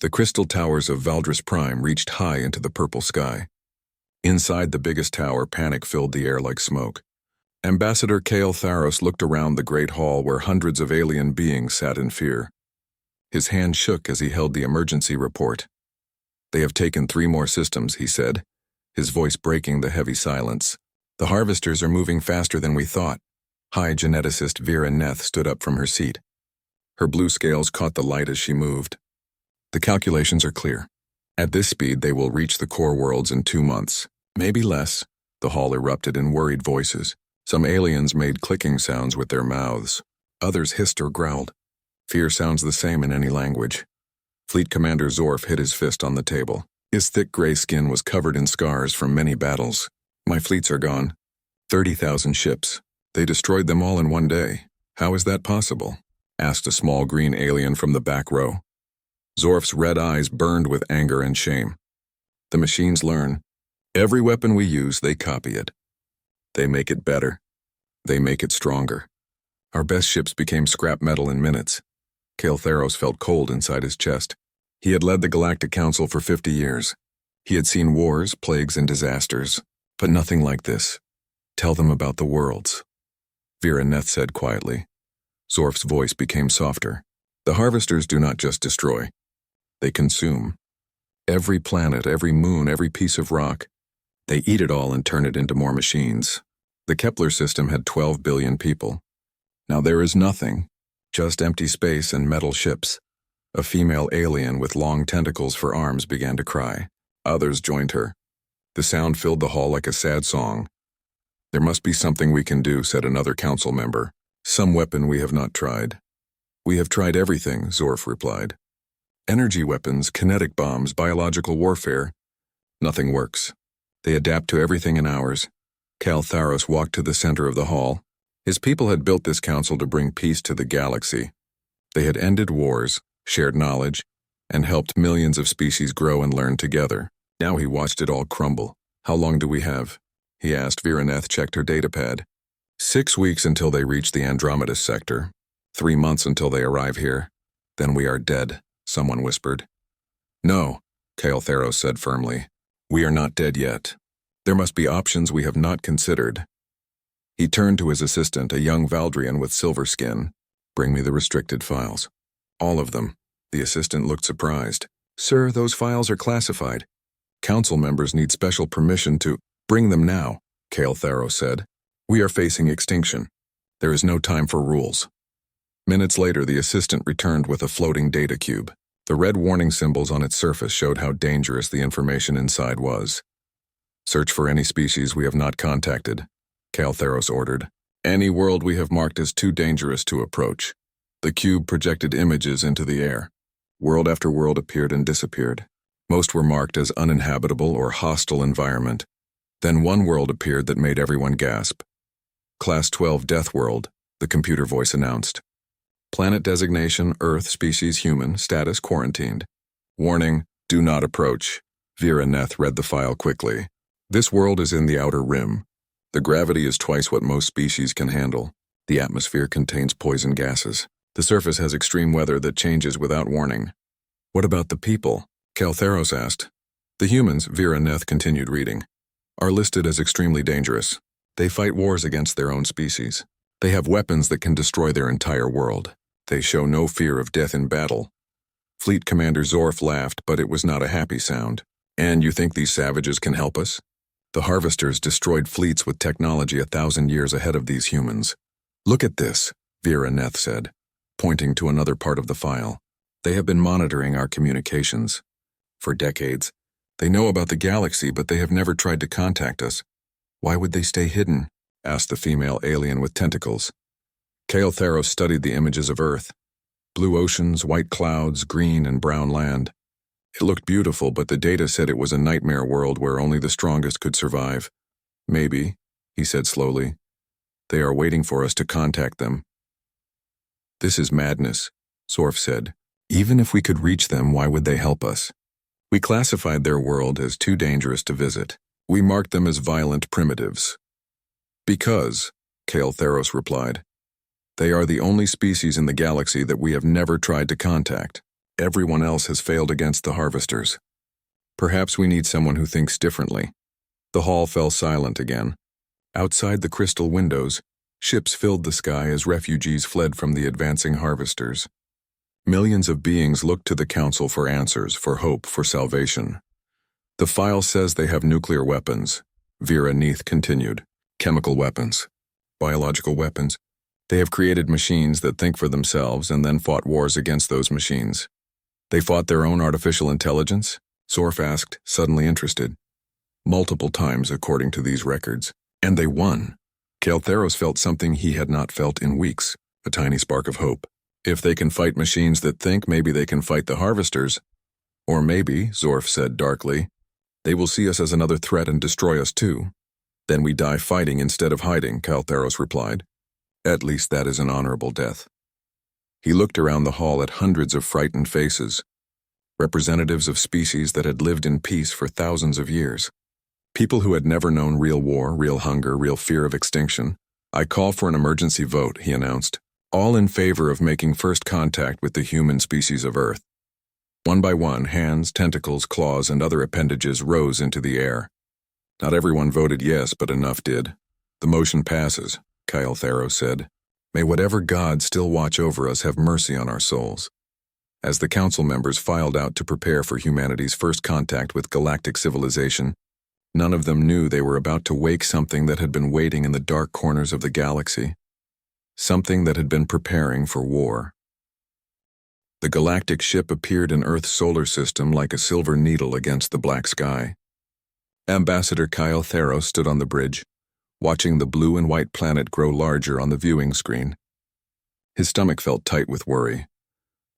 The crystal towers of Valdris Prime reached high into the purple sky. Inside the biggest tower, panic filled the air like smoke. Ambassador Kale Tharos looked around the great hall where hundreds of alien beings sat in fear. His hand shook as he held the emergency report. "They have taken 3 more systems," he said, his voice breaking the heavy silence. "The harvesters are moving faster than we thought." High geneticist Vera Neth stood up from her seat. Her blue scales caught the light as she moved. "The calculations are clear. At this speed, they will reach the core worlds in 2 months, maybe less." The hall erupted in worried voices. Some aliens made clicking sounds with their mouths. Others hissed or growled. Fear sounds the same in any language. Fleet Commander Zorf hit his fist on the table. His thick gray skin was covered in scars from many battles. "My fleets are gone. 30,000 ships. They destroyed them all in one day. How is that possible?" asked a small green alien from the back row. Zorf's red eyes burned with anger and shame. "The machines learn. Every weapon we use, they copy it. They make it better. They make it stronger. Our best ships became scrap metal in minutes." Kale Tharos felt cold inside his chest. He had led the Galactic Council for 50 years. He had seen wars, plagues, and disasters, but nothing like this. "Tell them about the worlds," Vera Neth said quietly. Zorf's voice became softer. "The harvesters do not just destroy. They consume. Every planet, every moon, every piece of rock. They eat it all and turn it into more machines. The Kepler system had 12 billion people. Now there is nothing, just empty space and metal ships." A female alien with long tentacles for arms began to cry. Others joined her. The sound filled the hall like a sad song. "There must be something we can do," said another council member. "Some weapon we have not tried." "We have tried everything," Zorf replied. "Energy weapons, kinetic bombs, biological warfare. Nothing works. They adapt to everything in ours." Kale Tharos walked to the center of the hall. His people had built this council to bring peace to the galaxy. They had ended wars, shared knowledge, and helped millions of species grow and learn together. Now he watched it all crumble. "How long do we have?" he asked. Vera Neth checked her datapad. 6 weeks until they reach the Andromeda sector. 3 months until they arrive here. Then we are dead," someone whispered. "No," Kale Tharos said firmly. "We are not dead yet. There must be options we have not considered." He turned to his assistant, a young Valdrian with silver skin. "Bring me the restricted files." "All of them." The assistant looked surprised. "Sir, those files are classified. Council members need special permission to—" "Bring them now," Kale Tharos said. "We are facing extinction. There is no time for rules." Minutes later, the assistant returned with a floating data cube. The red warning symbols on its surface showed how dangerous the information inside was. "Search for any species we have not contacted," Kale Tharos ordered. "Any world we have marked as too dangerous to approach." The cube projected images into the air. World after world appeared and disappeared. Most were marked as uninhabitable or hostile environment. Then one world appeared that made everyone gasp. "Class 12 Deathworld," the computer voice announced. "Planet designation, Earth, species human, status quarantined. Warning, do not approach." Vera Neth read the file quickly. "This world is in the outer rim. The gravity is twice what most species can handle. The atmosphere contains poison gases. The surface has extreme weather that changes without warning." "What about the people?" Kale Tharos asked. "The humans," Vera Neth continued reading, "are listed as extremely dangerous. They fight wars against their own species. They have weapons that can destroy their entire world. They show no fear of death in battle." Fleet Commander Zorf laughed, but it was not a happy sound. "And you think these savages can help us?" "The harvesters destroyed fleets with technology 1,000 years ahead of these humans." "Look at this," Vera Neth said, pointing to another part of the file. "They have been monitoring our communications. For decades. They know about the galaxy, but they have never tried to contact us." "Why would they stay hidden?" asked the female alien with tentacles. Kale Tharos studied the images of Earth. Blue oceans, white clouds, green and brown land. It looked beautiful, but the data said it was a nightmare world where only the strongest could survive. "Maybe," he said slowly. "They are waiting for us to contact them." "This is madness," Zorf said. "Even if we could reach them, why would they help us?" "We classified their world as too dangerous to visit. We marked them as violent primitives." "Because," Kale Tharos replied, "they are the only species in the galaxy that we have never tried to contact. Everyone else has failed against the harvesters. Perhaps we need someone who thinks differently. The hall fell silent again. Outside the crystal windows, ships filled the sky as refugees fled from the advancing harvesters. Millions of beings looked to the Council for answers, for hope, for salvation. The file says they have nuclear weapons, Vera Neath continued. Chemical weapons. Biological weapons. They have created machines that think for themselves and then fought wars against those machines. They fought their own artificial intelligence? Zorf asked, suddenly interested. Multiple times, according to these records. And they won. Kael'Theros felt something he had not felt in weeks, a tiny spark of hope. If they can fight machines that think, maybe they can fight the harvesters. Or maybe, Zorf said darkly, they will see us as another threat and destroy us too. Then we die fighting instead of hiding, Kael'Theros replied. At least that is an honorable death. He looked around the hall at hundreds of frightened faces, representatives of species that had lived in peace for thousands of years. People who had never known real war, real hunger, real fear of extinction. I call for an emergency vote, he announced, all in favor of making first contact with the human species of Earth. One by one, hands, tentacles, claws, and other appendages rose into the air. Not everyone voted yes, but enough did. The motion passes, Kael'Theros said. May whatever God still watch over us have mercy on our souls. As the council members filed out to prepare for humanity's first contact with galactic civilization, none of them knew they were about to wake something that had been waiting in the dark corners of the galaxy. Something that had been preparing for war. The galactic ship appeared in Earth's solar system like a silver needle against the black sky. Ambassador Kael'Theros stood on the bridge, watching the blue and white planet grow larger on the viewing screen. His stomach felt tight with worry.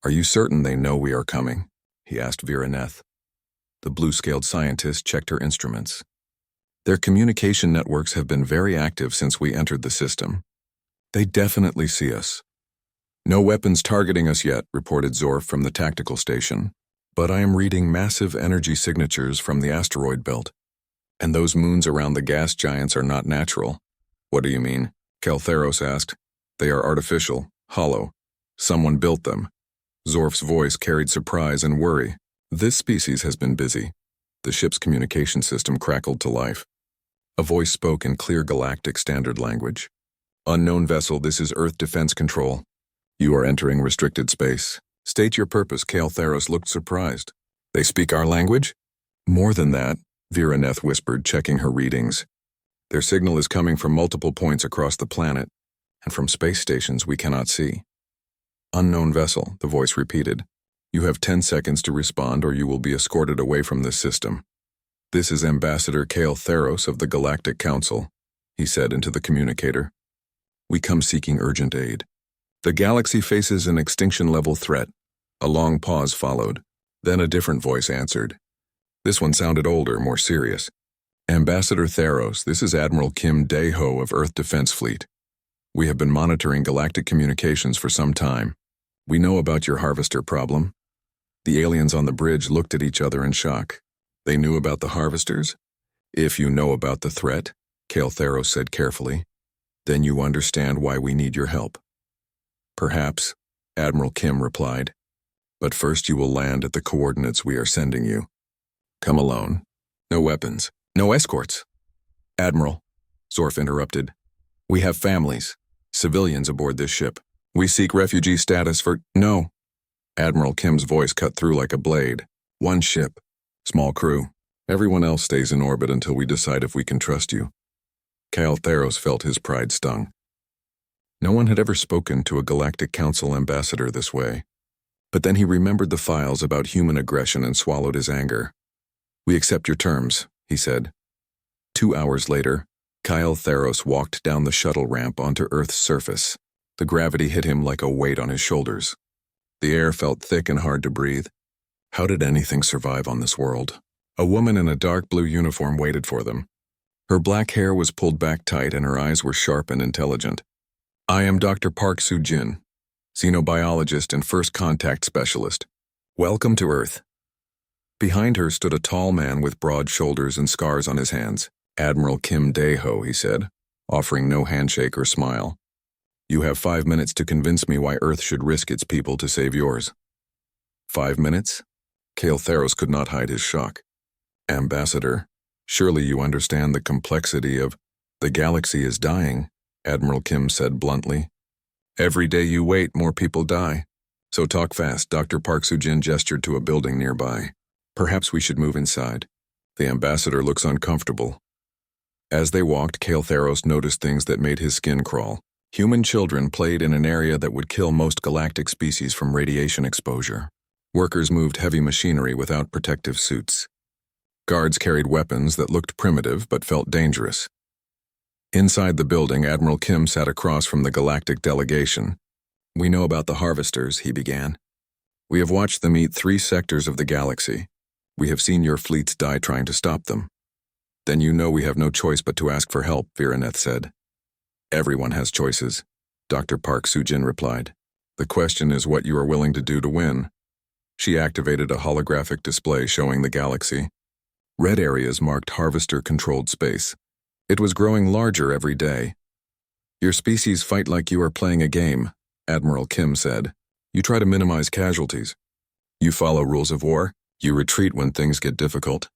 Are you certain they know we are coming? He asked Vera Neath. The blue-scaled scientist checked her instruments. Their communication networks have been very active since we entered the system. They definitely see us. No weapons targeting us yet, reported Zorf from the tactical station. But I am reading massive energy signatures from the asteroid belt. And those moons around the gas giants are not natural. What do you mean? Kael'Theros asked. They are artificial, hollow. Someone built them. Zorf's voice carried surprise and worry. This species has been busy. The ship's communication system crackled to life. A voice spoke in clear galactic standard language. Unknown vessel, this is Earth Defense Control. You are entering restricted space. State your purpose. Kael'Theros looked surprised. They speak our language? More than that, Vera Neath whispered, checking her readings. Their signal is coming from multiple points across the planet, and from space stations we cannot see. Unknown vessel, the voice repeated. You have 10 seconds to respond or you will be escorted away from this system. This is Ambassador Kael'Theros of the Galactic Council, he said into the communicator. We come seeking urgent aid. The galaxy faces an extinction-level threat. A long pause followed. Then a different voice answered. This one sounded older, more serious. Ambassador Theros, this is Admiral Kim Dae-ho of Earth Defense Fleet. We have been monitoring galactic communications for some time. We know about your harvester problem. The aliens on the bridge looked at each other in shock. They knew about the harvesters? If you know about the threat, Kael'Theros said carefully, then you understand why we need your help. Perhaps, Admiral Kim replied. But first you will land at the coordinates we are sending you. Come alone. No weapons. No escorts. Admiral, Zorf interrupted. We have families, civilians aboard this ship. We seek refugee status for— No. Admiral Kim's voice cut through like a blade. One ship. Small crew. Everyone else stays in orbit until we decide if we can trust you. Kael'Theros felt his pride stung. No one had ever spoken to a Galactic Council ambassador this way. But then he remembered the files about human aggression and swallowed his anger. We accept your terms, he said. 2 hours later, Kael'Theros walked down the shuttle ramp onto Earth's surface. The gravity hit him like a weight on his shoulders. The air felt thick and hard to breathe. How did anything survive on this world? A woman in a dark blue uniform waited for them. Her black hair was pulled back tight and her eyes were sharp and intelligent. I am Dr. Park Soo-jin, xenobiologist and first contact specialist. Welcome to Earth. Behind her stood a tall man with broad shoulders and scars on his hands. Admiral Kim Dae-ho, he said, offering no handshake or smile. You have 5 minutes to convince me why Earth should risk its people to save yours. 5 minutes? Kale Theros could not hide his shock. Ambassador, surely you understand the complexity of the galaxy is dying, Admiral Kim said bluntly. Every day you wait, more people die. So talk fast. Dr. Park Soo-jin gestured to a building nearby. Perhaps we should move inside. The ambassador looks uncomfortable. As they walked, Kale Theros noticed things that made his skin crawl. Human children played in an area that would kill most galactic species from radiation exposure. Workers moved heavy machinery without protective suits. Guards carried weapons that looked primitive but felt dangerous. Inside the building, Admiral Kim sat across from the galactic delegation. We know about the harvesters, he began. We have watched them eat 3 sectors of the galaxy. We have seen your fleets die trying to stop them. Then you know we have no choice but to ask for help, Viraneth said. Everyone has choices, Dr. Park Soo-jin replied. The question is what you are willing to do to win. She activated a holographic display showing the galaxy. Red areas marked harvester-controlled space. It was growing larger every day. Your species fight like you are playing a game, Admiral Kim said. You try to minimize casualties. You follow rules of war. You retreat when things get difficult.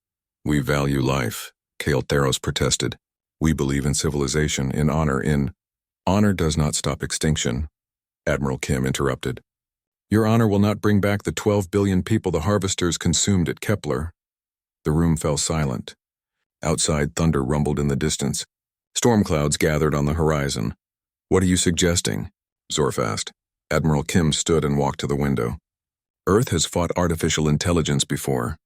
We value life, Kale Theros protested. We believe in civilization, in honor. Honor does not stop extinction, Admiral Kim interrupted. Your honor will not bring back the 12 billion people the harvesters consumed at Kepler. The room fell silent. Outside, thunder rumbled in the distance. Storm clouds gathered on the horizon. What are you suggesting? Zorf asked. Admiral Kim stood and walked to the window. Earth has fought artificial intelligence before.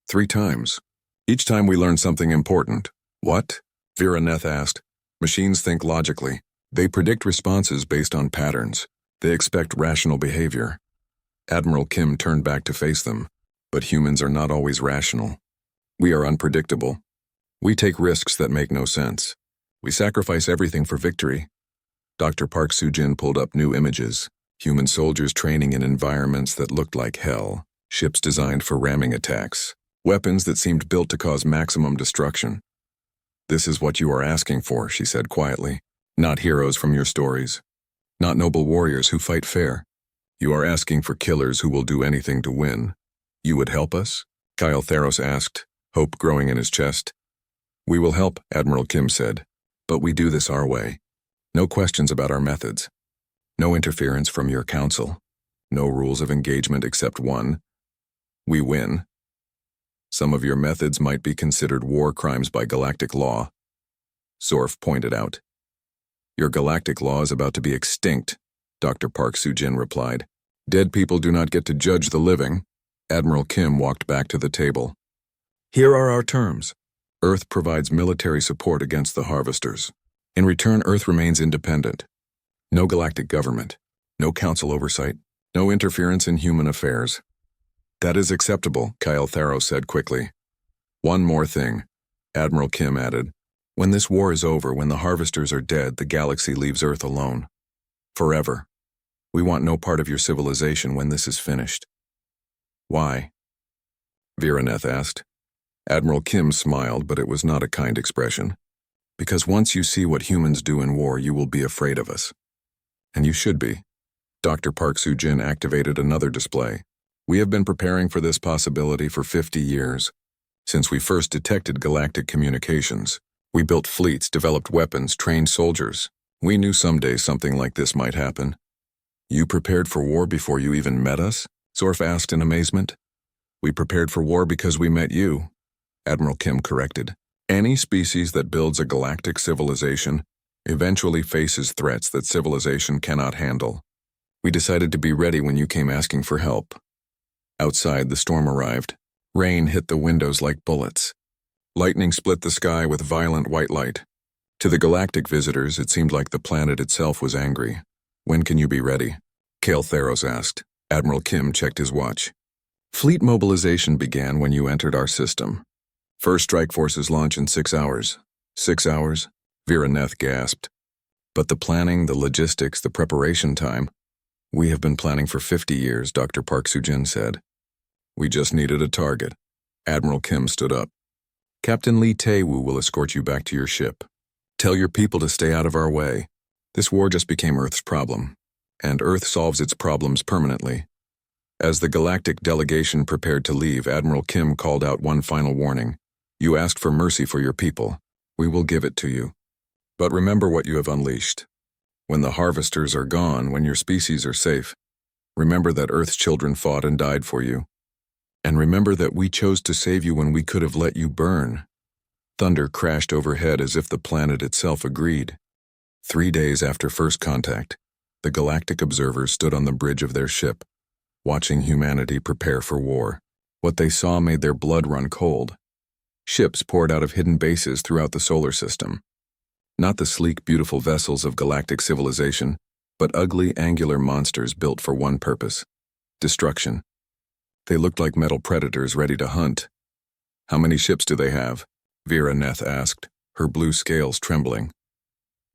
3 times. Each time we learn something important. What? Viraneth asked. Machines think logically. They predict responses based on patterns. They expect rational behavior. Admiral Kim turned back to face them. But humans are not always rational. We are unpredictable. We take risks that make no sense. We sacrifice everything for victory. Dr. Park Soo-jin pulled up new images. Human soldiers training in environments that looked like hell. Ships designed for ramming attacks. Weapons that seemed built to cause maximum destruction. This is what you are asking for, she said quietly. Not heroes from your stories. Not noble warriors who fight fair. You are asking for killers who will do anything to win. You would help us? Kale Theros asked, hope growing in his chest. We will help, Admiral Kim said. But we do this our way. No questions about our methods. No interference from your council. No rules of engagement except one. We win. Some of your methods might be considered war crimes by galactic law. Zorf pointed out. Your galactic law is about to be extinct, Dr. Park Soo-jin replied. Dead people do not get to judge the living. Admiral Kim walked back to the table. Here are our terms. Earth provides military support against the harvesters. In return, Earth remains independent. No galactic government. No council oversight. No interference in human affairs. That is acceptable, Kale Theros said quickly. One more thing, Admiral Kim added. When this war is over, when the harvesters are dead, the galaxy leaves Earth alone. Forever. We want no part of your civilization when this is finished. Why? Viraneth asked. Admiral Kim smiled, but it was not a kind expression. Because once you see what humans do in war, you will be afraid of us. And you should be. Dr. Park Soo-jin activated another display. We have been preparing for this possibility for 50 years. Since we first detected galactic communications, we built fleets, developed weapons, trained soldiers. We knew someday something like this might happen. You prepared for war before you even met us? Zorf asked in amazement. We prepared for war because we met you, Admiral Kim corrected. Any species that builds a galactic civilization eventually faces threats that civilization cannot handle. We decided to be ready when you came asking for help. Outside, the storm arrived. Rain hit the windows like bullets. Lightning split the sky with violent white light. To the galactic visitors, it seemed like the planet itself was angry. When can you be ready? Kale Theros asked. Admiral Kim checked his watch. Fleet mobilization began when you entered our system. First strike forces launch in 6 hours. 6 hours? Viraneth gasped. But the planning, the logistics, the preparation time. We have been planning for 50 years, Dr. Park Soo-jin said. We just needed a target. Admiral Kim stood up. Captain Lee Tae-woo will escort you back to your ship. Tell your people to stay out of our way. This war just became Earth's problem, and Earth solves its problems permanently. As the galactic delegation prepared to leave, Admiral Kim called out one final warning. You asked for mercy for your people. We will give it to you. But remember what you have unleashed. When the harvesters are gone, when your species are safe, remember that Earth's children fought and died for you. And remember that we chose to save you when we could have let you burn. Thunder crashed overhead as if the planet itself agreed. 3 days after first contact, the galactic observers stood on the bridge of their ship, watching humanity prepare for war. What they saw made their blood run cold. Ships poured out of hidden bases throughout the solar system. Not the sleek, beautiful vessels of galactic civilization, but ugly, angular monsters built for one purpose: destruction. They looked like metal predators ready to hunt. How many ships do they have? Vera Neth asked, her blue scales trembling.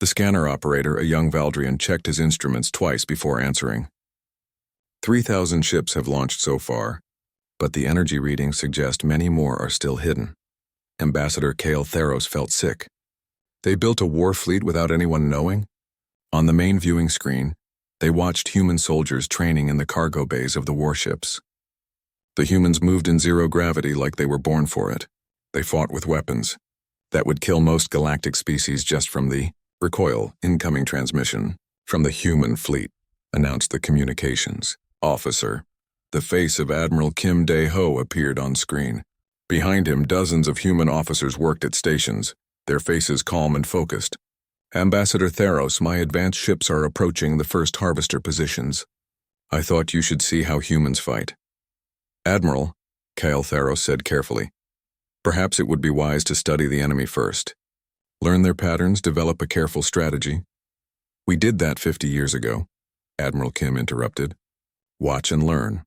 The scanner operator, a young Valdrian, checked his instruments twice before answering. 3,000 ships have launched so far, but the energy readings suggest many more are still hidden. Ambassador Kale Theros felt sick. They built a war fleet without anyone knowing? On the main viewing screen, they watched human soldiers training in the cargo bays of the warships. The humans moved in zero gravity like they were born for it. They fought with weapons that would kill most galactic species just from the recoil incoming transmission from the human fleet, announced the communications officer. The face of Admiral Kim Dae-ho appeared on screen. Behind him, dozens of human officers worked at stations, their faces calm and focused. Ambassador Theros, my advanced ships are approaching the first harvester positions. I thought you should see how humans fight. Admiral, Kale Theros said carefully, perhaps it would be wise to study the enemy first. Learn their patterns, develop a careful strategy. We did that 50 years ago, Admiral Kim interrupted. Watch and learn.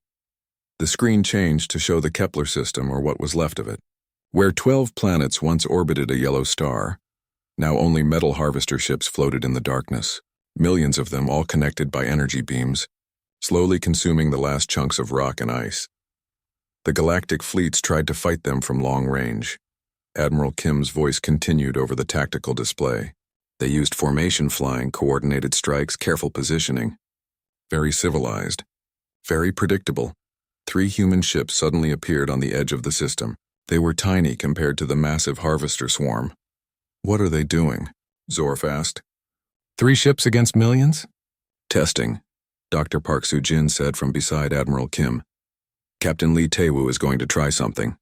The screen changed to show the Kepler system, or what was left of it. Where 12 planets once orbited a yellow star, now only metal harvester ships floated in the darkness, millions of them all connected by energy beams, slowly consuming the last chunks of rock and ice. The galactic fleets tried to fight them from long range. Admiral Kim's voice continued over the tactical display. They used formation flying, coordinated strikes, careful positioning. Very civilized. Very predictable. 3 human ships suddenly appeared on the edge of the system. They were tiny compared to the massive harvester swarm. What are they doing? Zorf asked. 3 ships against millions? Testing, Dr. Park Soo-jin said from beside Admiral Kim. Captain Lee Tae-woo is going to try something.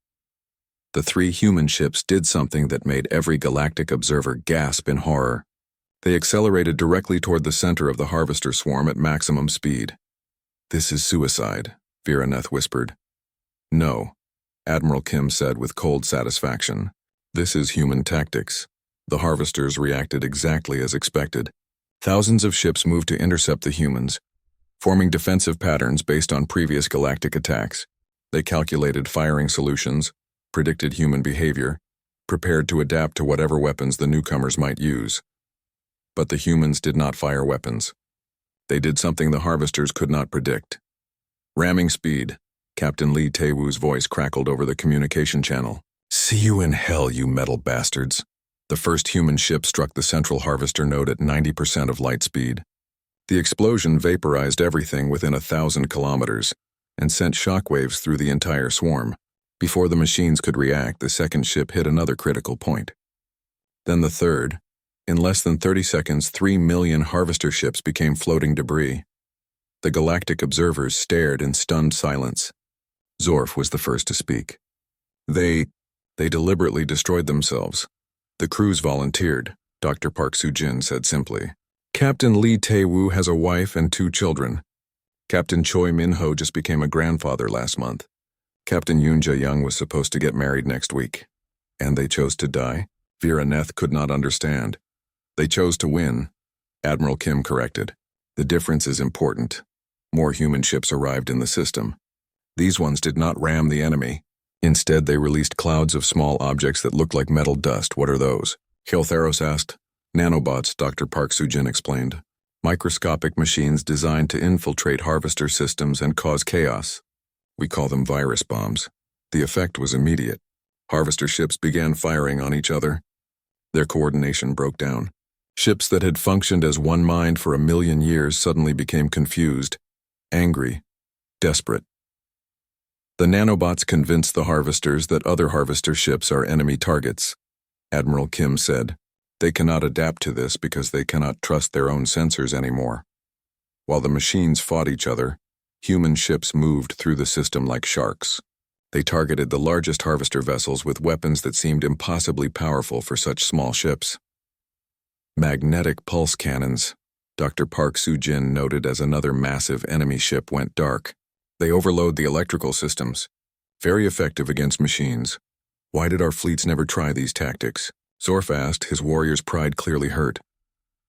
The 3 human ships did something that made every galactic observer gasp in horror. They accelerated directly toward the center of the harvester swarm at maximum speed. This is suicide, Vera Neth whispered. No, Admiral Kim said with cold satisfaction. This is human tactics. The harvesters reacted exactly as expected. Thousands of ships moved to intercept the humans, forming defensive patterns based on previous galactic attacks. They calculated firing solutions, predicted human behavior, prepared to adapt to whatever weapons the newcomers might use. But the humans did not fire weapons. They did something the harvesters could not predict. Ramming speed, Captain Lee Tae-woo's voice crackled over the communication channel. See you in hell, you metal bastards. The first human ship struck the central harvester node at 90% of light speed. The explosion vaporized everything within 1,000 kilometers and sent shockwaves through the entire swarm. Before the machines could react, the second ship hit another critical point. Then the third. In less than 30 seconds, 3 million harvester ships became floating debris. The galactic observers stared in stunned silence. Zorf was the first to speak. They deliberately destroyed themselves. The crews volunteered, Dr. Park Soo-jin said simply. Captain Lee Tae-woo has a wife and 2 children. Captain Choi Min-ho just became a grandfather last month. Captain Yoon Jae-young was supposed to get married next week. And they chose to die? Vera Neth could not understand. They chose to win, Admiral Kim corrected. The difference is important. More human ships arrived in the system. These ones did not ram the enemy. Instead, they released clouds of small objects that looked like metal dust. What are those? Theros asked. Nanobots, Dr. Park Soo-jin explained. Microscopic machines designed to infiltrate harvester systems and cause chaos. We call them virus bombs. The effect was immediate. Harvester ships began firing on each other. Their coordination broke down. Ships that had functioned as one mind for 1 million years suddenly became confused, angry, desperate. The nanobots convinced the harvesters that other harvester ships are enemy targets. Admiral Kim said, "They cannot adapt to this because they cannot trust their own sensors anymore." While the machines fought each other, human ships moved through the system like sharks. They targeted the largest harvester vessels with weapons that seemed impossibly powerful for such small ships. Magnetic pulse cannons, Dr. Park Soo-jin noted as another massive enemy ship went dark. They overload the electrical systems. Very effective against machines. Why did our fleets never try these tactics? Zorf asked, his warrior's pride clearly hurt.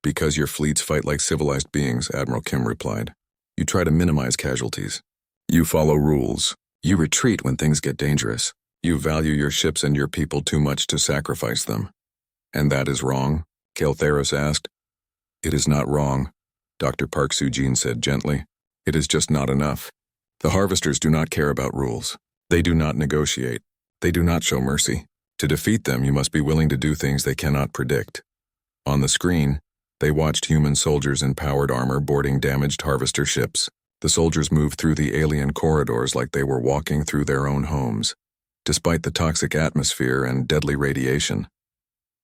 Because your fleets fight like civilized beings, Admiral Kim replied. You try to minimize casualties. You follow rules. You retreat when things get dangerous. You value your ships and your people too much to sacrifice them. And that is wrong? Kael'Theros asked. It is not wrong, Dr. Park Soo-jin said gently. It is just not enough. The harvesters do not care about rules. They do not negotiate. They do not show mercy. To defeat them, you must be willing to do things they cannot predict. On the screen, they watched human soldiers in powered armor boarding damaged harvester ships. The soldiers moved through the alien corridors like they were walking through their own homes, despite the toxic atmosphere and deadly radiation.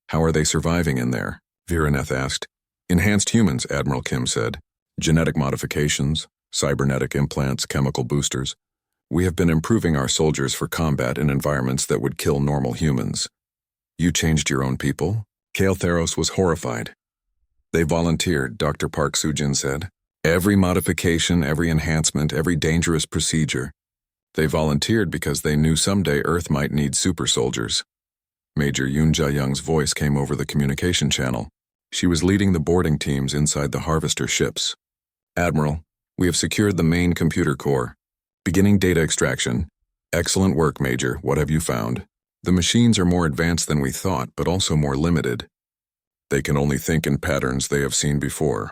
How are they surviving in there? Viraneth asked. Enhanced humans, Admiral Kim said. Genetic modifications, cybernetic implants, chemical boosters. We have been improving our soldiers for combat in environments that would kill normal humans. You changed your own people? Kael'Theros was horrified. They volunteered, Dr. Park Soo-jin said. Every modification, every enhancement, every dangerous procedure. They volunteered because they knew someday Earth might need super soldiers. Major Yoon Ja-young's voice came over the communication channel. She was leading the boarding teams inside the harvester ships. Admiral, we have secured the main computer core. Beginning data extraction. Excellent work, Major. What have you found? The machines are more advanced than we thought, but also more limited. They can only think in patterns they have seen before.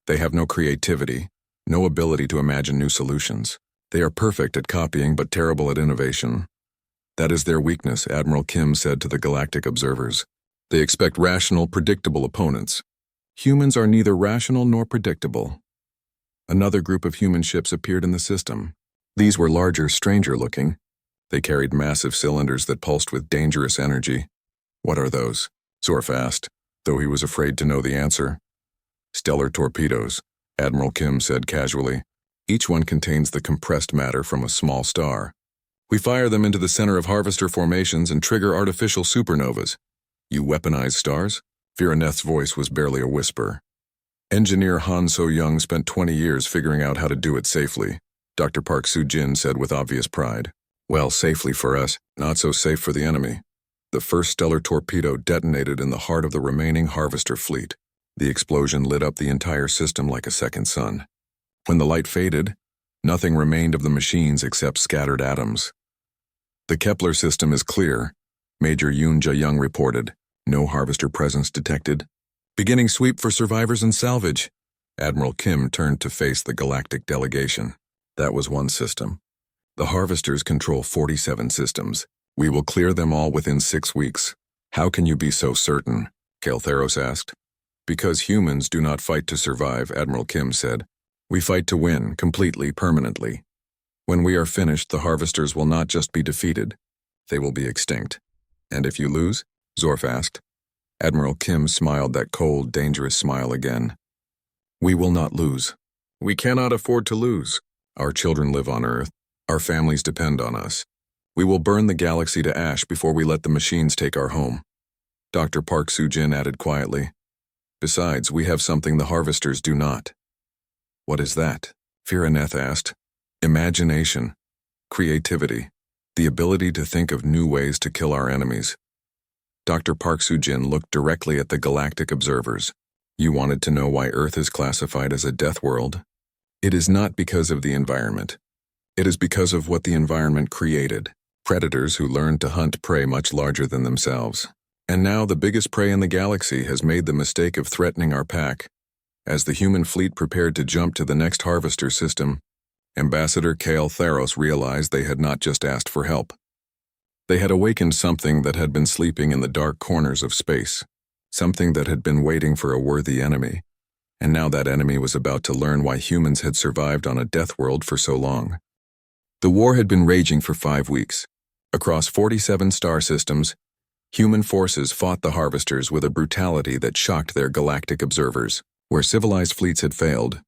They have no creativity, no ability to imagine new solutions. They are perfect at copying but terrible at innovation. That is their weakness, Admiral Kim said to the Galactic observers. They expect rational, predictable opponents. Humans are neither rational nor predictable. Another group of human ships appeared in the system. These were larger, stranger-looking. They carried massive cylinders that pulsed with dangerous energy. What are those? Zorf asked, though he was afraid to know the answer. Stellar torpedoes, Admiral Kim said casually. Each one contains the compressed matter from a small star. We fire them into the center of harvester formations and trigger artificial supernovas. You weaponize stars? Viraneth's voice was barely a whisper. Engineer Han So-young spent 20 years figuring out how to do it safely, Dr. Park Soo-jin said with obvious pride. Well, safely for us, not so safe for the enemy. The first stellar torpedo detonated in the heart of the remaining harvester fleet. The explosion lit up the entire system like a second sun. When the light faded, nothing remained of the machines except scattered atoms. The Kepler system is clear, Major Yoon Ja-young reported. No harvester presence detected. Beginning sweep for survivors and salvage. Admiral Kim turned to face the Galactic delegation. That was one system. The harvesters control 47 systems. We will clear them all within 6 weeks. How can you be so certain? Kael'Theros asked. Because humans do not fight to survive, Admiral Kim said. We fight to win, completely, permanently. When we are finished, the harvesters will not just be defeated. They will be extinct. And if you lose? Zorf asked. Admiral Kim smiled that cold, dangerous smile again. We will not lose. We cannot afford to lose. Our children live on Earth. Our families depend on us. We will burn the galaxy to ash before we let the machines take our home. Dr. Park Soo-jin added quietly. Besides, we have something the harvesters do not. What is that? Viraneth asked. Imagination. Creativity. The ability to think of new ways to kill our enemies. Dr. Park Soo-jin looked directly at the Galactic observers. You wanted to know why Earth is classified as a death world? It is not because of the environment. It is because of what the environment created. Predators who learned to hunt prey much larger than themselves. And now the biggest prey in the galaxy has made the mistake of threatening our pack. As the human fleet prepared to jump to the next harvester system, Ambassador Kael'Theros realized they had not just asked for help. They had awakened something that had been sleeping in the dark corners of space, something that had been waiting for a worthy enemy, and now that enemy was about to learn why humans had survived on a death world for so long. The war had been raging for 5 weeks. Across 47 star systems, human forces fought the Harvesters with a brutality that shocked their galactic observers. Where civilized fleets had failed,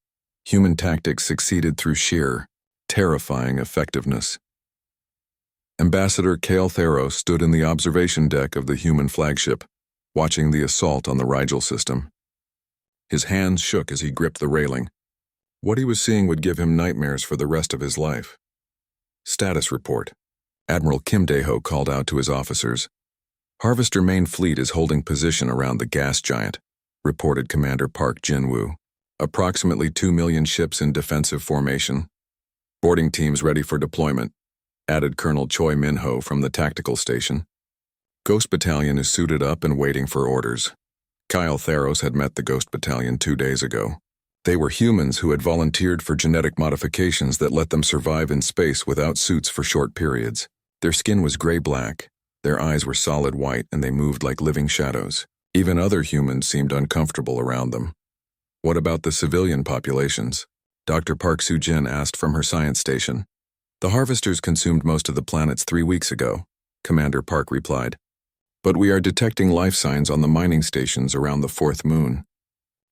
human tactics succeeded through sheer, terrifying effectiveness. Ambassador Kale Theros stood in the observation deck of the human flagship, watching the assault on the Rigel system. His hands shook as he gripped the railing. What he was seeing would give him nightmares for the rest of his life. Status report. Admiral Kim Daeho called out to his officers. Harvester main fleet is holding position around the gas giant, reported Commander Park Jin-woo. Approximately 2 million ships in defensive formation. Boarding teams ready for deployment, added Colonel Choi Min-ho from the tactical station. Ghost Battalion is suited up and waiting for orders. Kyle Theros had met the Ghost Battalion 2 days ago. They were humans who had volunteered for genetic modifications that let them survive in space without suits for short periods. Their skin was gray-black, their eyes were solid white, and they moved like living shadows. Even other humans seemed uncomfortable around them. What about the civilian populations? Dr. Park Soo-jin asked from her science station. The Harvesters consumed most of the planets 3 weeks ago, Commander Park replied. But we are detecting life signs on the mining stations around the 4th moon.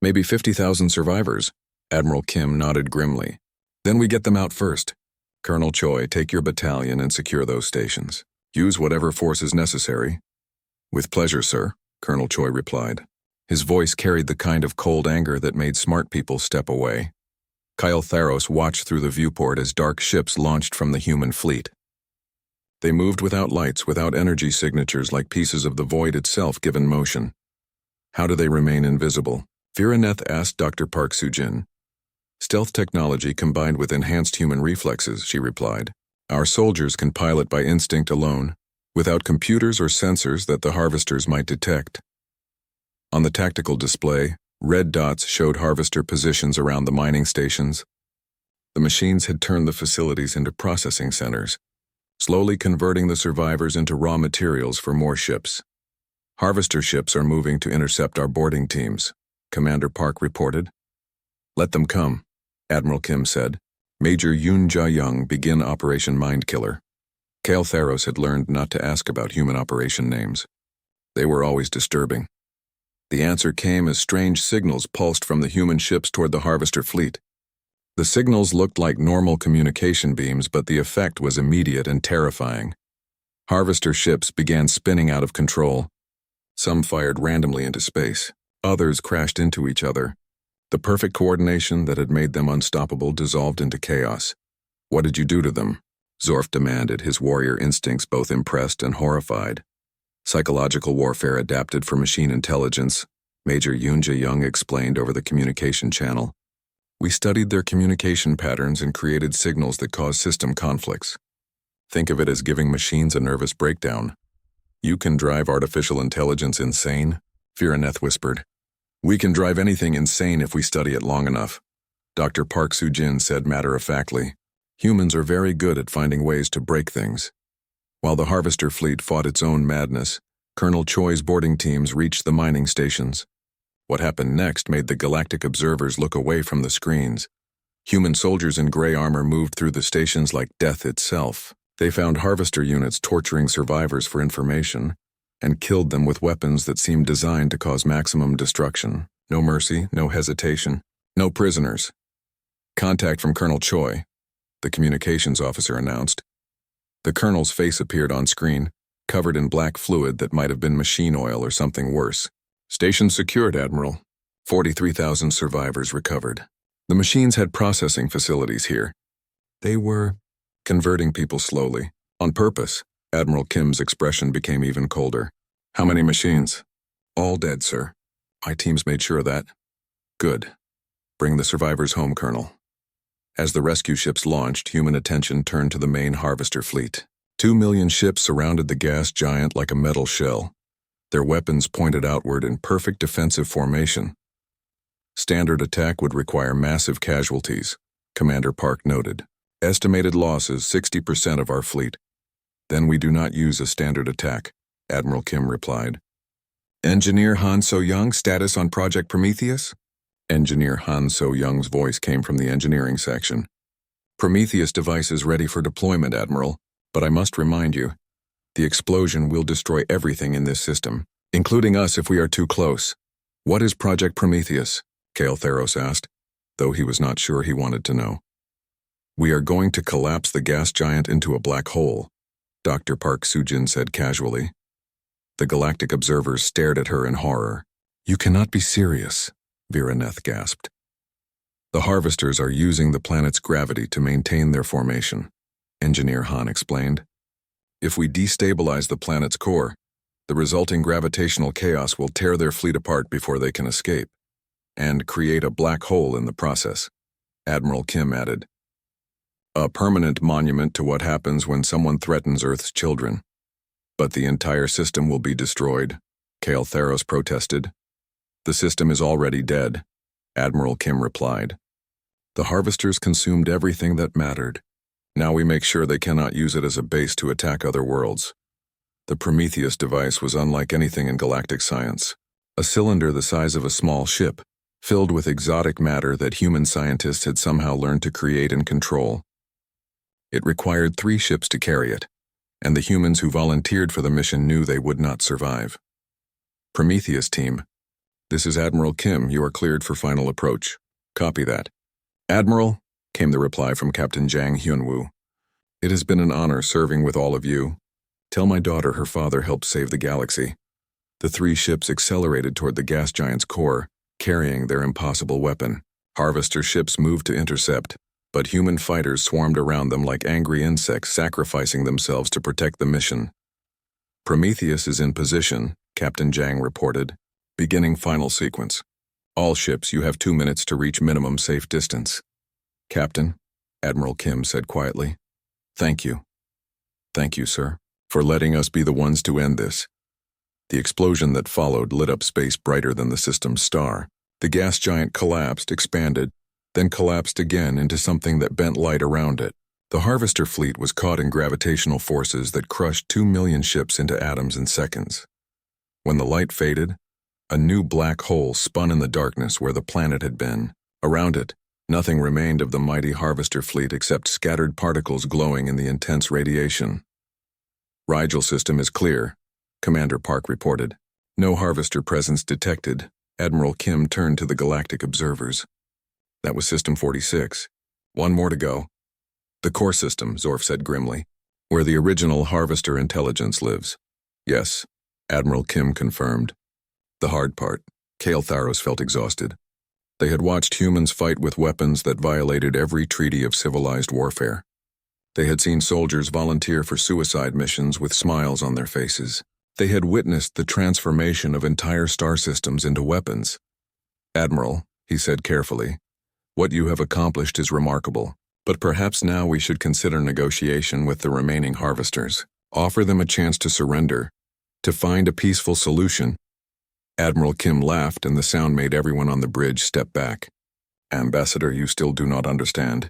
Maybe 50,000 survivors, Admiral Kim nodded grimly. Then we get them out first. Colonel Choi, take your battalion and secure those stations. Use whatever force is necessary. With pleasure, sir, Colonel Choi replied. His voice carried the kind of cold anger that made smart people step away. Kyle Theros watched through the viewport as dark ships launched from the human fleet. They moved without lights, without energy signatures like pieces of the void itself given motion. How do they remain invisible? Viraneth asked Dr. Park Soo-jin. Stealth technology combined with enhanced human reflexes, she replied. Our soldiers can pilot by instinct alone, without computers or sensors that the Harvesters might detect. On the tactical display, red dots showed Harvester positions around the mining stations. The machines had turned the facilities into processing centers, slowly converting the survivors into raw materials for more ships. Harvester ships are moving to intercept our boarding teams, Commander Park reported. Let them come, Admiral Kim said. Major Yoon Ja-young begin Operation Mindkiller. Kale Theros had learned not to ask about human operation names. They were always disturbing. The answer came as strange signals pulsed from the human ships toward the Harvester fleet. The signals looked like normal communication beams, but the effect was immediate and terrifying. Harvester ships began spinning out of control. Some fired randomly into space. Others crashed into each other. The perfect coordination that had made them unstoppable dissolved into chaos. What did you do to them? Zorf demanded, his warrior instincts both impressed and horrified. Psychological warfare adapted for machine intelligence, Major Yoon Ja-young explained over the communication channel. We studied their communication patterns and created signals that cause system conflicts. Think of it as giving machines a nervous breakdown. You can drive artificial intelligence insane? Viraneth whispered. We can drive anything insane if we study it long enough, Dr. Park Soo-jin said matter-of-factly. Humans are very good at finding ways to break things. While the Harvester fleet fought its own madness, Colonel Choi's boarding teams reached the mining stations. What happened next made the galactic observers look away from the screens. Human soldiers in gray armor moved through the stations like death itself. They found Harvester units torturing survivors for information, and killed them with weapons that seemed designed to cause maximum destruction. No mercy, no hesitation, no prisoners. Contact from Colonel Choi, the communications officer announced. The colonel's face appeared on screen, covered in black fluid that might have been machine oil or something worse. Station secured, Admiral. 43,000 survivors recovered. The machines had processing facilities here. They were converting people slowly, on purpose. Admiral Kim's expression became even colder. How many machines? All dead, sir. My teams made sure of that. Good. Bring the survivors home, Colonel. As the rescue ships launched, human attention turned to the main Harvester fleet. 2 million ships surrounded the gas giant like a metal shell, their weapons pointed outward in perfect defensive formation. Standard attack would require massive casualties, Commander Park noted. Estimated losses 60% of our fleet. Then we do not use a standard attack, Admiral Kim replied. Engineer Han So-young, status on Project Prometheus? Engineer Han So-young's voice came from the engineering section. Prometheus device is ready for deployment, Admiral, but I must remind you, the explosion will destroy everything in this system, including us if we are too close. What is Project Prometheus? Kale Theros asked, though he was not sure he wanted to know. We are going to collapse the gas giant into a black hole, Dr. Park Sujin said casually. The galactic observers stared at her in horror. You cannot be serious, Viraneth gasped. The harvesters are using the planet's gravity to maintain their formation, Engineer Han explained. If we destabilize the planet's core, the resulting gravitational chaos will tear their fleet apart before they can escape, and create a black hole in the process, Admiral Kim added. A permanent monument to what happens when someone threatens Earth's children. But the entire system will be destroyed, Kale Theros protested. The system is already dead, Admiral Kim replied. The harvesters consumed everything that mattered. Now we make sure they cannot use it as a base to attack other worlds. The Prometheus device was unlike anything in galactic science. A cylinder the size of a small ship, filled with exotic matter that human scientists had somehow learned to create and control. It required 3 ships to carry it, and the humans who volunteered for the mission knew they would not survive. Prometheus team, this is Admiral Kim. You are cleared for final approach. Copy that. Admiral, came the reply from Captain Jang Hyunwoo. It has been an honor serving with all of you. Tell my daughter her father helped save the galaxy. The 3 ships accelerated toward the gas giant's core, carrying their impossible weapon. Harvester ships moved to intercept, but human fighters swarmed around them like angry insects, sacrificing themselves to protect the mission. Prometheus is in position, Captain Jang reported. Beginning final sequence. All ships, you have 2 minutes to reach minimum safe distance. Captain, Admiral Kim said quietly. Thank you. Thank you, sir, for letting us be the ones to end this. The explosion that followed lit up space brighter than the system's star. The gas giant collapsed, expanded, then collapsed again into something that bent light around it. The harvester fleet was caught in gravitational forces that crushed 2 million ships into atoms in seconds. When the light faded, a new black hole spun in the darkness where the planet had been. Around it, nothing remained of the mighty harvester fleet except scattered particles glowing in the intense radiation. Rigel system is clear, Commander Park reported. No harvester presence detected. Admiral Kim turned to the galactic observers. That was System 46. 1 more to go. The core system, Zorf said grimly, where the original harvester intelligence lives. Yes, Admiral Kim confirmed. The hard part. Kale Theros felt exhausted. They had watched humans fight with weapons that violated every treaty of civilized warfare. They had seen soldiers volunteer for suicide missions with smiles on their faces. They had witnessed the transformation of entire star systems into weapons. Admiral, he said carefully, what you have accomplished is remarkable, but perhaps now we should consider negotiation with the remaining harvesters. Offer them a chance to surrender, to find a peaceful solution. Admiral Kim laughed, and the sound made everyone on the bridge step back. Ambassador, you still do not understand.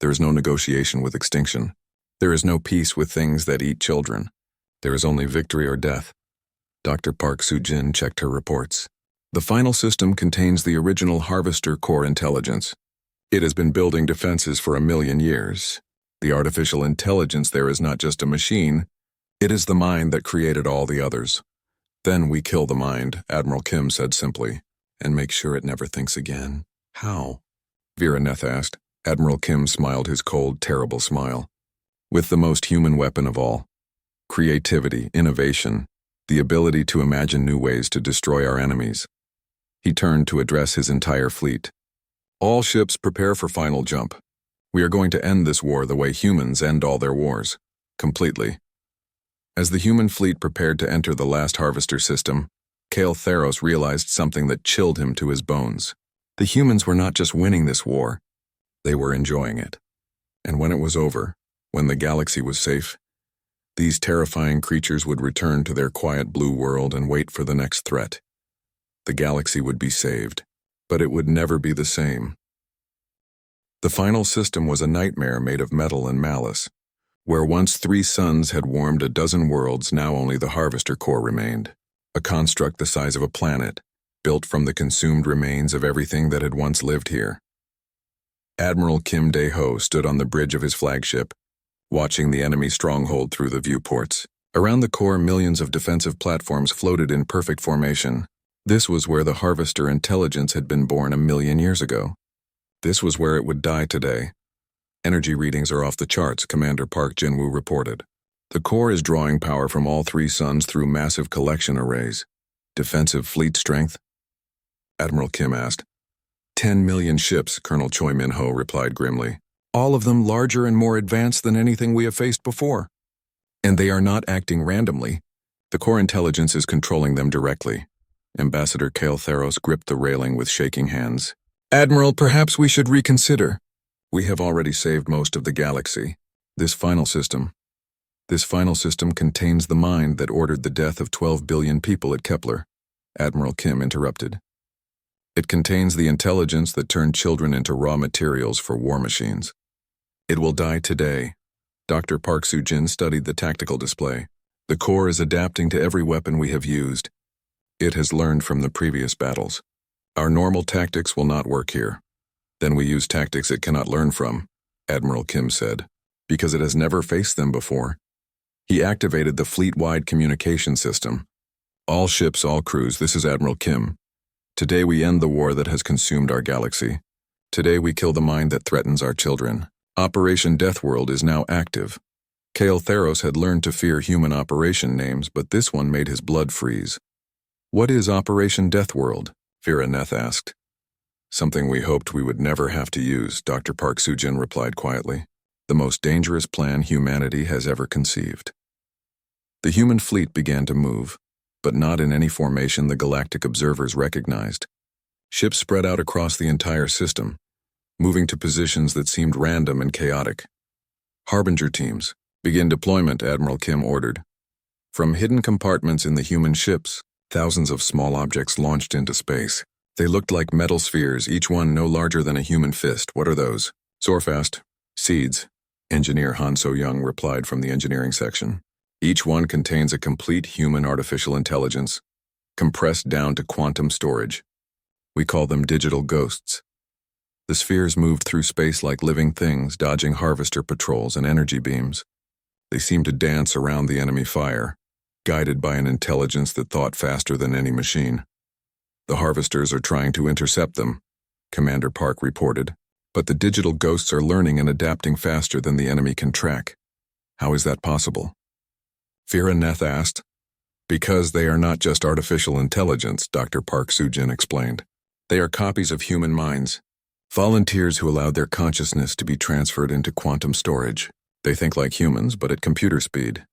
There is no negotiation with extinction. There is no peace with things that eat children. There is only victory or death. Dr. Park Sujin checked her reports. The final system contains the original harvester core intelligence. It has been building defenses for 1 million years. The artificial intelligence there is not just a machine, it is the mind that created all the others. Then we kill the mind, Admiral Kim said simply, and make sure it never thinks again. How? Viraneth asked. Admiral Kim smiled his cold, terrible smile. With the most human weapon of all. Creativity, innovation, the ability to imagine new ways to destroy our enemies. He turned to address his entire fleet. All ships prepare for final jump. We are going to end this war the way humans end all their wars. Completely. As the human fleet prepared to enter the last harvester system, Kale Theros realized something that chilled him to his bones. The humans were not just winning this war, they were enjoying it. And when it was over, when the galaxy was safe, these terrifying creatures would return to their quiet blue world and wait for the next threat. The galaxy would be saved, but it would never be the same. The final system was a nightmare made of metal and malice. Where once 3 suns had warmed a dozen worlds, now only the harvester core remained. A construct the size of a planet, built from the consumed remains of everything that had once lived here. Admiral Kim Dae-ho stood on the bridge of his flagship, watching the enemy stronghold through the viewports. Around the core, millions of defensive platforms floated in perfect formation. This was where the Harvester intelligence had been born 1,000,000 years ago. This was where it would die today. Energy readings are off the charts, Commander Park Jin-woo reported. The core is drawing power from all three suns through massive collection arrays. Defensive fleet strength? Admiral Kim asked. 10 million ships, Colonel Choi Min-ho replied grimly. All of them larger and more advanced than anything we have faced before. And they are not acting randomly. The core intelligence is controlling them directly. Ambassador Kale Tharos gripped the railing with shaking hands. Admiral, perhaps we should reconsider. We have already saved most of the galaxy. This final system contains the mind that ordered the death of 12 billion people at Kepler, Admiral Kim interrupted. It contains the intelligence that turned children into raw materials for war machines. It will die today. Dr. Park Soo-jin studied the tactical display. The core is adapting to every weapon we have used. It has learned from the previous battles. Our normal tactics will not work here. Then we use tactics it cannot learn from, Admiral Kim said, because it has never faced them before. He activated the fleet-wide communication system. All ships, all crews, this is Admiral Kim. Today we end the war that has consumed our galaxy. Today we kill the mind that threatens our children. Operation Deathworld is now active. Kale Tharos had learned to fear human operation names, but this one made his blood freeze. What is Operation Deathworld? Vera Neth asked. Something we hoped we would never have to use, Dr. Park Soo-jin replied quietly. The most dangerous plan humanity has ever conceived. The human fleet began to move, but not in any formation the galactic observers recognized. Ships spread out across the entire system, moving to positions that seemed random and chaotic. Harbinger teams, begin deployment, Admiral Kim ordered. From hidden compartments in the human ships, thousands of small objects launched into space. They looked like metal spheres, each one no larger than a human fist. What are those? Zorfast. Seeds. Engineer Han So-young replied from the engineering section. Each one contains a complete human artificial intelligence, compressed down to quantum storage. We call them digital ghosts. The spheres moved through space like living things, dodging harvester patrols and energy beams. They seemed to dance around the enemy fire, guided by an intelligence that thought faster than any machine. The harvesters are trying to intercept them, Commander Park reported, but the digital ghosts are learning and adapting faster than the enemy can track. How is that possible? Vera Neth asked. Because they are not just artificial intelligence, Dr. Park Soo-jin explained. They are copies of human minds. Volunteers who allowed their consciousness to be transferred into quantum storage. They think like humans, but at computer speed.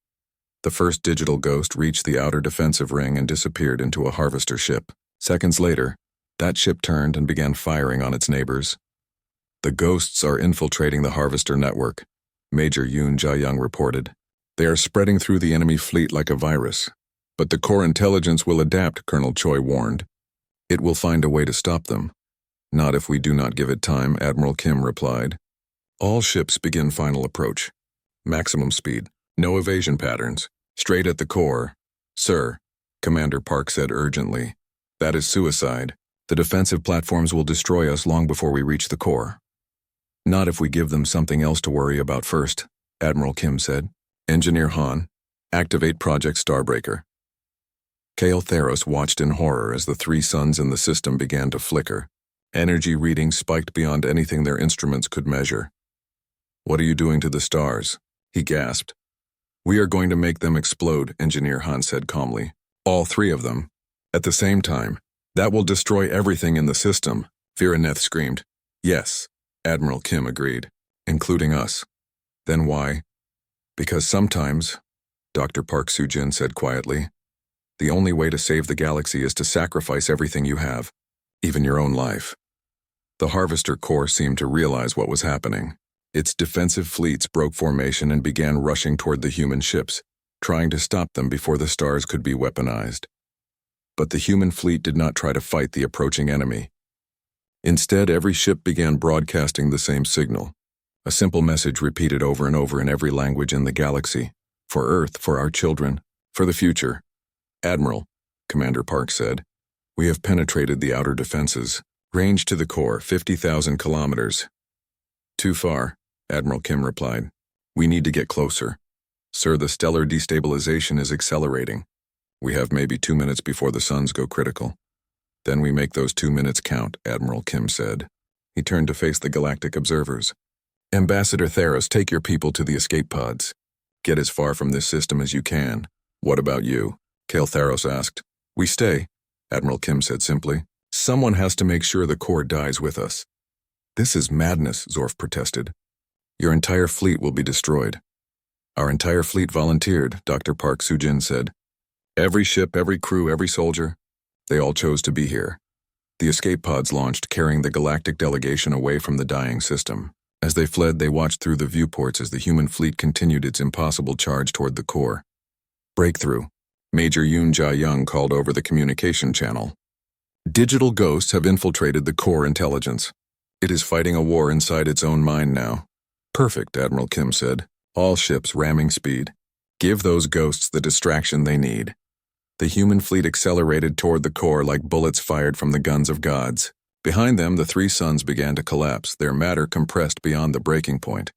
The first digital ghost reached the outer defensive ring and disappeared into a harvester ship. Seconds later, that ship turned and began firing on its neighbors. The ghosts are infiltrating the harvester network, Major Yoon Ja-young reported. They are spreading through the enemy fleet like a virus. But the core intelligence will adapt, Colonel Choi warned. It will find a way to stop them. Not if we do not give it time, Admiral Kim replied. All ships begin final approach. Maximum speed, no evasion patterns, straight at the core. Sir, Commander Park said urgently. That is suicide. The defensive platforms will destroy us long before we reach the core. Not if we give them something else to worry about first, Admiral Kim said. Engineer Han, activate Project Starbreaker. Kale Tharos watched in horror as the three suns in the system began to flicker. Energy readings spiked beyond anything their instruments could measure. What are you doing to the stars? He gasped. We are going to make them explode, Engineer Han said calmly. All three of them. At the same time. That will destroy everything in the system, Vera Neth screamed. Yes, Admiral Kim agreed, including us. Then why? Because sometimes, Dr. Park Soo-jin said quietly, the only way to save the galaxy is to sacrifice everything you have, even your own life. The Harvester Corps seemed to realize what was happening. Its defensive fleets broke formation and began rushing toward the human ships, trying to stop them before the stars could be weaponized. But the human fleet did not try to fight the approaching enemy. Instead, every ship began broadcasting the same signal, a simple message repeated over and over in every language in the galaxy. For Earth, for our children, for the future. Admiral, Commander Park said, we have penetrated the outer defenses. Range to the core, 50,000 kilometers. Too far, Admiral Kim replied. We need to get closer. Sir, the stellar destabilization is accelerating. We have maybe 2 minutes before the suns go critical. Then we make those 2 minutes count, Admiral Kim said. He turned to face the galactic observers. Ambassador Theros, take your people to the escape pods. Get as far from this system as you can. What about you? Kale Theros asked. We stay, Admiral Kim said simply. Someone has to make sure the core dies with us. This is madness, Zorf protested. Your entire fleet will be destroyed. Our entire fleet volunteered, Dr. Park Sujin said. Every ship, every crew, every soldier, they all chose to be here. The escape pods launched, carrying the galactic delegation away from the dying system. As they fled, they watched through the viewports as the human fleet continued its impossible charge toward the core. Breakthrough. Major Yoon Ja-young called over the communication channel. Digital ghosts have infiltrated the core intelligence. It is fighting a war inside its own mind now. Perfect, Admiral Kim said. All ships ramming speed. Give those ghosts the distraction they need. The human fleet accelerated toward the core like bullets fired from the guns of gods. Behind them, the three suns began to collapse, their matter compressed beyond the breaking point.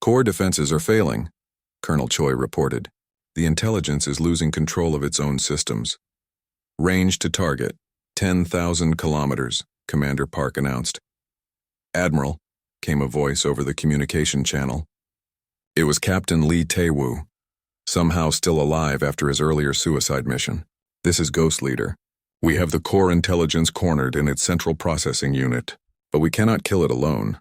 Core defenses are failing, Colonel Choi reported. The intelligence is losing control of its own systems. Range to target, 10,000 kilometers, Commander Park announced. Admiral, came a voice over the communication channel. It was Captain Lee Tae-woo, somehow still alive after his earlier suicide mission. This is Ghost Leader. We have the core intelligence cornered in its central processing unit, but we cannot kill it alone.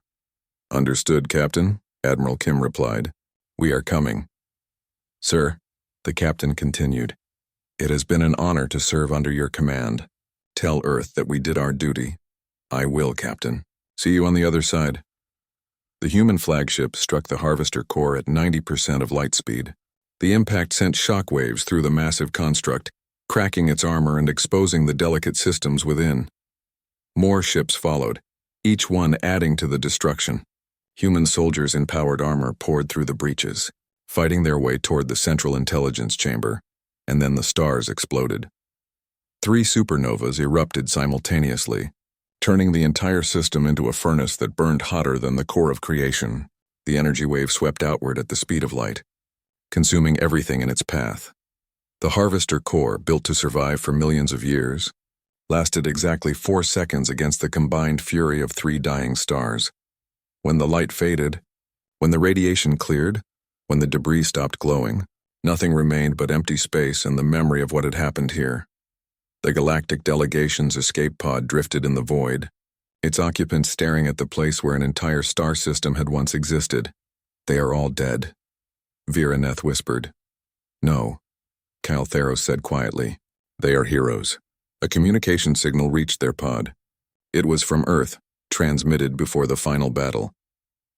Understood, Captain, Admiral Kim replied. We are coming. Sir, the captain continued, it has been an honor to serve under your command. Tell Earth that we did our duty. I will, Captain. See you on the other side. The human flagship struck the Harvester core at 90% of light speed. The impact sent shockwaves through the massive construct, cracking its armor and exposing the delicate systems within. More ships followed, each one adding to the destruction. Human soldiers in powered armor poured through the breaches, fighting their way toward the central intelligence chamber, and then the stars exploded. 3 supernovas erupted simultaneously, turning the entire system into a furnace that burned hotter than the core of creation. The energy wave swept outward at the speed of light, consuming everything in its path. The Harvester core, built to survive for millions of years, lasted exactly 4 seconds against the combined fury of 3 dying stars. When the light faded, when the radiation cleared, when the debris stopped glowing, nothing remained but empty space and the memory of what had happened here. The galactic delegation's escape pod drifted in the void, its occupants staring at the place where an entire star system had once existed. They are all dead, Viraneth whispered. No, Kyle Theros said quietly. They are heroes. A communication signal reached their pod. It was from Earth, transmitted before the final battle.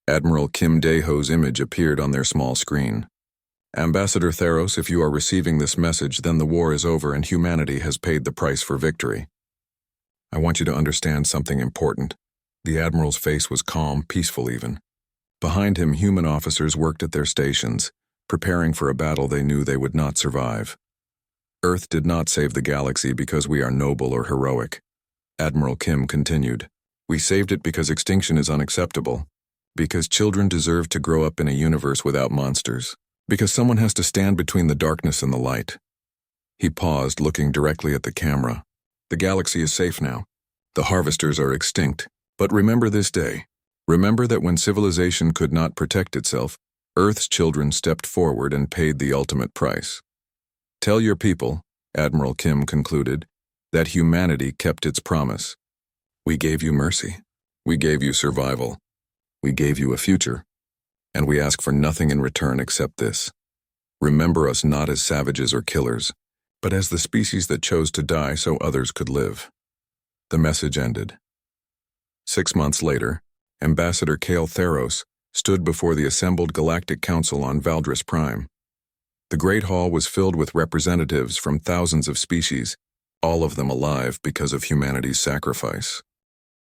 Admiral Kim Dae-ho's image appeared on their small screen. Ambassador Theros, if you are receiving this message, then the war is over and humanity has paid the price for victory. I want you to understand something important. The Admiral's face was calm, peaceful even. Behind him, human officers worked at their stations, preparing for a battle they knew they would not survive. Earth did not save the galaxy because we are noble or heroic. Admiral Kim continued. We saved it because extinction is unacceptable, because children deserve to grow up in a universe without monsters, because someone has to stand between the darkness and the light. He paused, looking directly at the camera. The galaxy is safe now. The Harvesters are extinct. But remember this day. Remember that when civilization could not protect itself, Earth's children stepped forward and paid the ultimate price. Tell your people, Admiral Kim concluded, that humanity kept its promise. We gave you mercy. We gave you survival. We gave you a future. And we ask for nothing in return except this. Remember us not as savages or killers, but as the species that chose to die so others could live. The message ended. 6 months later, Ambassador Kale Theros stood before the assembled Galactic Council on Valdris Prime. The Great Hall was filled with representatives from thousands of species, all of them alive because of humanity's sacrifice.